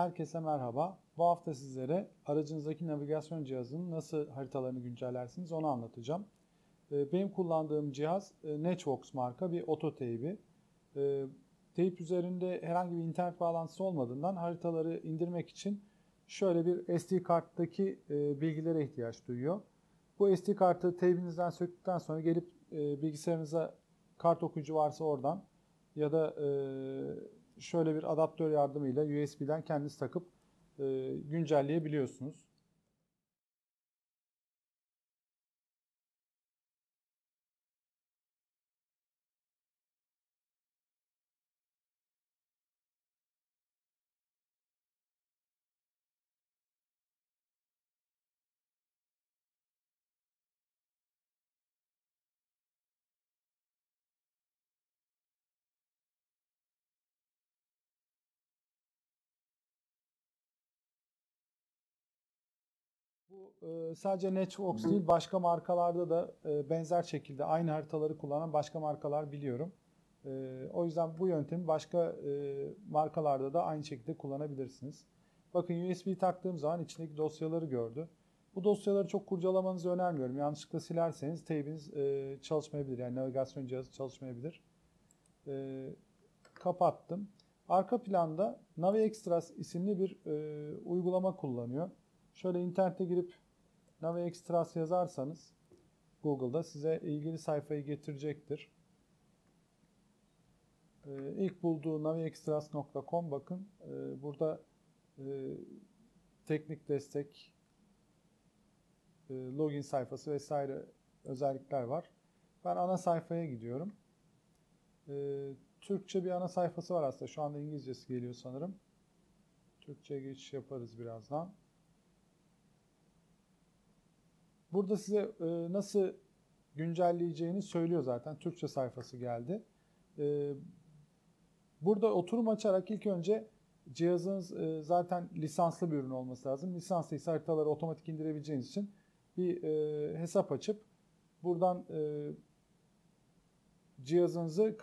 Herkese merhaba. Bu hafta sizlere aracınızdaki navigasyon cihazının nasıl haritalarını güncellersiniz onu anlatacağım. Benim kullandığım cihaz Networks marka bir oto teybi. Teyp üzerinde herhangi bir internet bağlantısı olmadığından haritaları indirmek için şöyle bir SD karttaki bilgilere ihtiyaç duyuyor. Bu SD kartı teybinizden söktükten sonra gelip bilgisayarınıza kart okuyucu varsa oradan ya da şöyle bir adaptör yardımıyla USB'den kendiniz takıp güncelleyebiliyorsunuz. Bu sadece Networks değil, başka markalarda da benzer şekilde aynı haritaları kullanan başka markalar biliyorum. O yüzden bu yöntemi başka markalarda da aynı şekilde kullanabilirsiniz. Bakın USB taktığım zaman içindeki dosyaları gördü. Bu dosyaları çok kurcalamanızı önermiyorum. Yanlışlıkla silerseniz teybiniz çalışmayabilir. Yani navigasyon cihazı çalışmayabilir. Kapattım. Arka planda Navi Extras isimli bir uygulama kullanıyor. Şöyle internete girip Navi Extras yazarsanız Google'da size ilgili sayfayı getirecektir. İlk bulduğu naviextras.com, bakın burada teknik destek, login sayfası vesaire özellikler var. Ben ana sayfaya gidiyorum. Türkçe bir ana sayfası var aslında. Şu anda İngilizcesi geliyor sanırım. Türkçe'ye geçiş yaparız birazdan. Burada size nasıl güncelleyeceğini söylüyor zaten. Türkçe sayfası geldi. Burada oturum açarak ilk önce cihazınız zaten lisanslı bir ürün olması lazım. Lisanslıysa haritaları otomatik indirebileceğiniz için bir hesap açıp buradan cihazınızı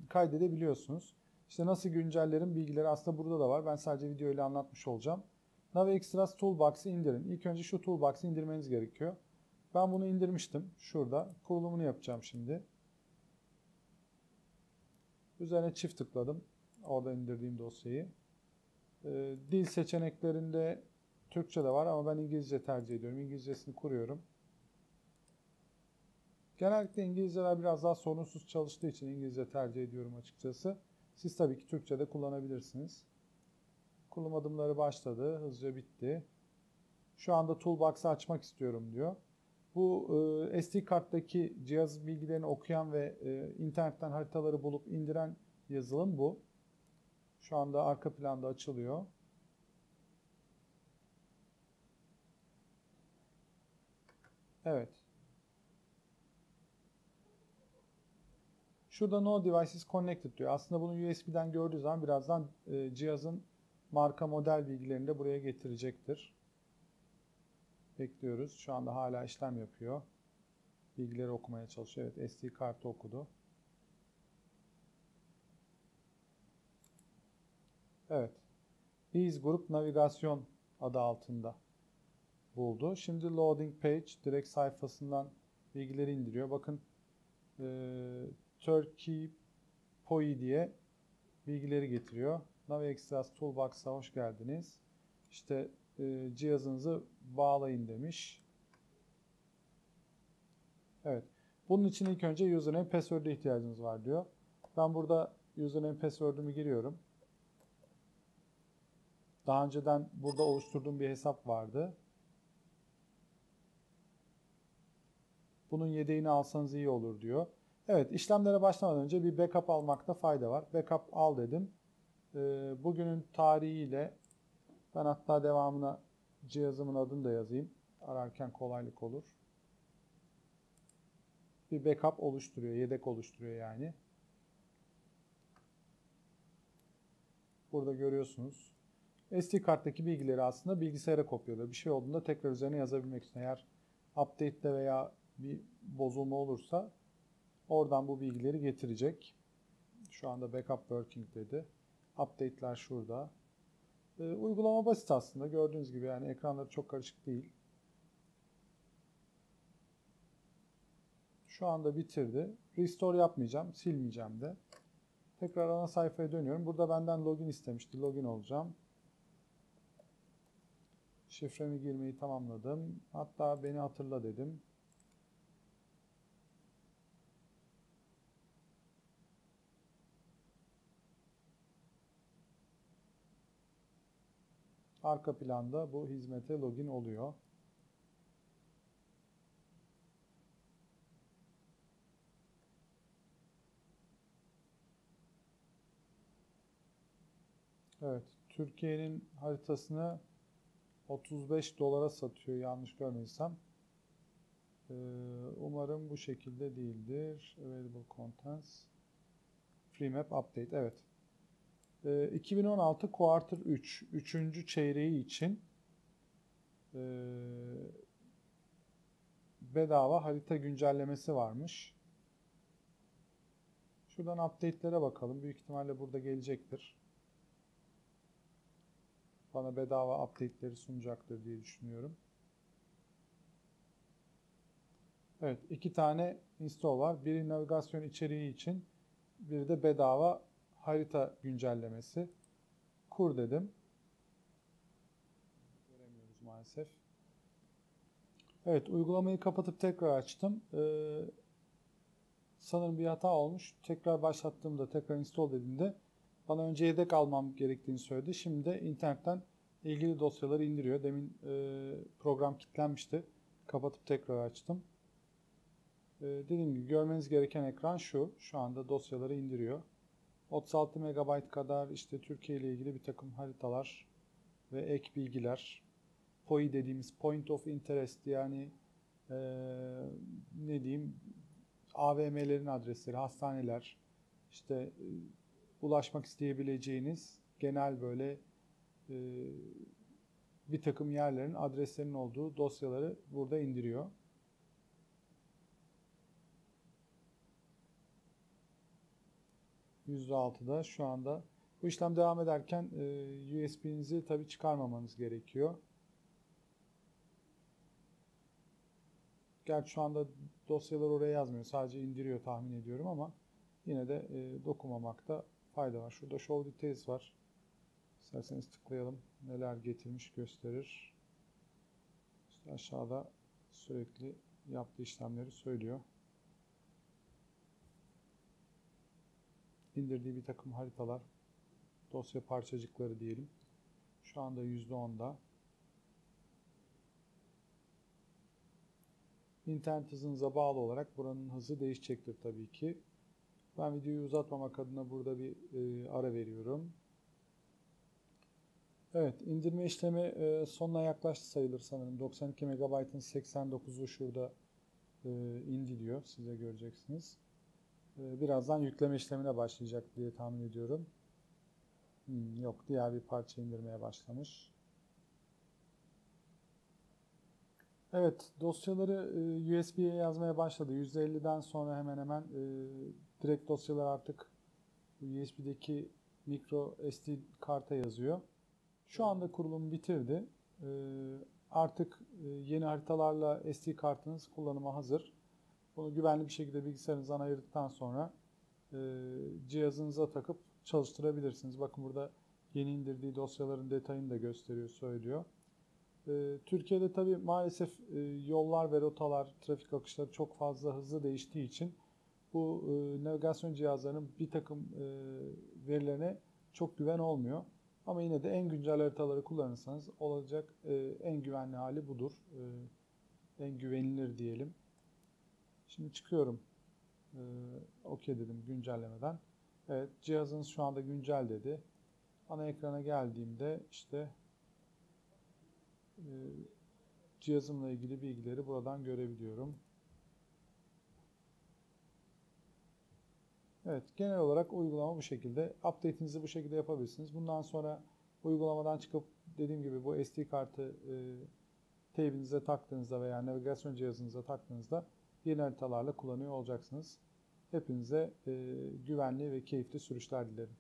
kaydedebiliyorsunuz. İşte nasıl güncellerin bilgileri aslında burada da var. Ben sadece video ile anlatmış olacağım. Navi Extras Toolbox'ı indirin. İlk önce şu Toolbox'ı indirmeniz gerekiyor. Ben bunu indirmiştim. Şurada. Kurulumunu yapacağım şimdi. Üzerine çift tıkladım. Orada indirdiğim dosyayı. Dil seçeneklerinde Türkçe de var ama ben İngilizce tercih ediyorum. İngilizcesini kuruyorum. Genellikle İngilizceler biraz daha sorunsuz çalıştığı için İngilizce tercih ediyorum açıkçası. Siz tabii ki Türkçe de kullanabilirsiniz. Kurulum adımları başladı. Hızlıca bitti. Şu anda Toolbox'ı açmak istiyorum diyor. Bu SD karttaki cihaz bilgilerini okuyan ve internetten haritaları bulup indiren yazılım bu. Şu anda arka planda açılıyor. Evet. Şurada No Devices Connected diyor. Aslında bunu USB'den gördüğü zaman birazdan cihazın marka model bilgilerini de buraya getirecektir. Bekliyoruz. Şu anda hala işlem yapıyor. Bilgileri okumaya çalışıyor. Evet, SD kartı okudu. Evet. Ease Group Navigasyon adı altında buldu. Şimdi Loading Page direkt sayfasından bilgileri indiriyor. Bakın Turkey POI diye bilgileri getiriyor. Navi Extras Toolbox'a hoş geldiniz. İşte cihazınızı bağlayın demiş. Evet. Bunun için ilk önce username password'e ihtiyacınız var diyor. Ben burada username password'ümü giriyorum. Daha önceden burada oluşturduğum bir hesap vardı. Bunun yedeğini alsanız iyi olur diyor. Evet, işlemlere başlamadan önce bir backup almakta fayda var. Backup al dedim. Bugünün tarihiyle ben hatta devamına cihazımın adını da yazayım. Ararken kolaylık olur. Bir backup oluşturuyor, yedek oluşturuyor yani. Burada görüyorsunuz. SD karttaki bilgileri aslında bilgisayara kopyalıyor. Bir şey olduğunda tekrar üzerine yazabilmek için. Eğer update'de veya bir bozulma olursa oradan bu bilgileri getirecek. Şu anda backup working dedi. Update'ler şurada. Uygulama basit aslında. Gördüğünüz gibi yani ekranları çok karışık değil. Şu anda bitirdi. Restore yapmayacağım. Silmeyeceğim de. Tekrar ana sayfaya dönüyorum. Burada benden login istemişti. Login olacağım. Şifremi girmeyi tamamladım. Hatta beni hatırla dedim. Arka planda bu hizmete login oluyor. Evet, Türkiye'nin haritasını 35 dolara satıyor yanlış görmediysem. Umarım bu şekilde değildir. Available contents. Free map update. Evet. 2016 quarter 3. 3. çeyreği için bedava harita güncellemesi varmış. Şuradan update'lere bakalım. Büyük ihtimalle burada gelecektir. Bana bedava update'leri sunacaktır diye düşünüyorum. Evet, 2 tane install var. Biri navigasyon içeriği için, biri de bedava harita güncellemesi. Kur dedim. Göremiyoruz maalesef. Evet, uygulamayı kapatıp tekrar açtım. Sanırım bir hata olmuş. Tekrar başlattığımda, tekrar install dediğimde bana önce yedek almam gerektiğini söyledi. Şimdi de internetten ilgili dosyaları indiriyor. Demin program kilitlenmişti. Kapatıp tekrar açtım. Dediğim gibi görmeniz gereken ekran şu. Şu anda dosyaları indiriyor. 36 MB kadar işte Türkiye ile ilgili bir takım haritalar ve ek bilgiler. POI dediğimiz Point of Interest yani ne diyeyim AVM'lerin adresleri, hastaneler, işte ulaşmak isteyebileceğiniz genel böyle bir takım yerlerin adreslerinin olduğu dosyaları burada indiriyor. %6'da şu anda. Bu işlem devam ederken USB'nizi tabii çıkarmamanız gerekiyor. Gerçi şu anda dosyalar oraya yazmıyor. Sadece indiriyor tahmin ediyorum ama yine de dokunmamakta fayda var. Şurada Show Details var. İsterseniz tıklayalım. Neler getirmiş gösterir. İşte aşağıda sürekli yaptığı işlemleri söylüyor. İndirdiği bir takım haritalar, dosya parçacıkları diyelim. Şu anda %10'da. İnternet hızınıza bağlı olarak buranın hızı değişecektir tabii ki. Ben videoyu uzatmamak adına burada bir ara veriyorum. Evet, indirme işlemi sonuna yaklaştı sayılır sanırım. 92 MB'ın 89'u şurada indi diyor. Size göreceksiniz. Birazdan yükleme işlemine başlayacak diye tahmin ediyorum. Yok, diğer bir parça indirmeye başlamış. Evet, dosyaları USB'ye yazmaya başladı. %50'den sonra hemen hemen direkt dosyalar artık USB'deki micro SD karta yazıyor. Şu anda kurulumu bitirdi. Artık yeni haritalarla SD kartınız kullanıma hazır. Bunu güvenli bir şekilde bilgisayarınızdan ayırdıktan sonra cihazınıza takıp çalıştırabilirsiniz. Bakın burada yeni indirdiği dosyaların detayını da gösteriyor, söylüyor. Türkiye'de tabii maalesef yollar ve rotalar, trafik akışları çok fazla hızlı değiştiği için bu navigasyon cihazlarının bir takım verilerine çok güven olmuyor. Ama yine de en güncel haritaları kullanırsanız olacak en güvenli hali budur. En güvenilir diyelim. Şimdi çıkıyorum. OK dedim güncellemeden. Evet, cihazınız şu anda güncel dedi. Ana ekrana geldiğimde işte cihazımla ilgili bilgileri buradan görebiliyorum. Evet, genel olarak uygulama bu şekilde. Update'inizi bu şekilde yapabilirsiniz. Bundan sonra uygulamadan çıkıp dediğim gibi bu SD kartı teybinize taktığınızda veya navigasyon cihazınıza taktığınızda yeni haritalarla kullanıyor olacaksınız. Hepinize güvenli ve keyifli sürüşler dilerim.